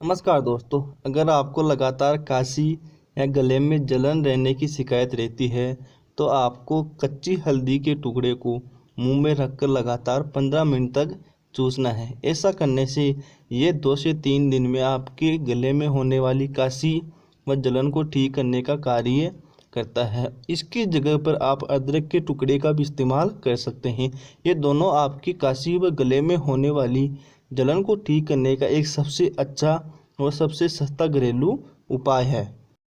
नमस्कार दोस्तों, अगर आपको लगातार खांसी या गले में जलन रहने की शिकायत रहती है तो आपको कच्ची हल्दी के टुकड़े को मुंह में रखकर लगातार 15 मिनट तक चूसना है। ऐसा करने से ये 2 से 3 दिन में आपके गले में होने वाली खांसी व जलन को ठीक करने का कार्य करता है। इसकी जगह पर आप अदरक के टुकड़े का भी इस्तेमाल कर सकते हैं। ये दोनों आपकी खांसी व गले में होने वाली जलन को ठीक करने का एक सबसे अच्छा और सबसे सस्ता घरेलू उपाय है।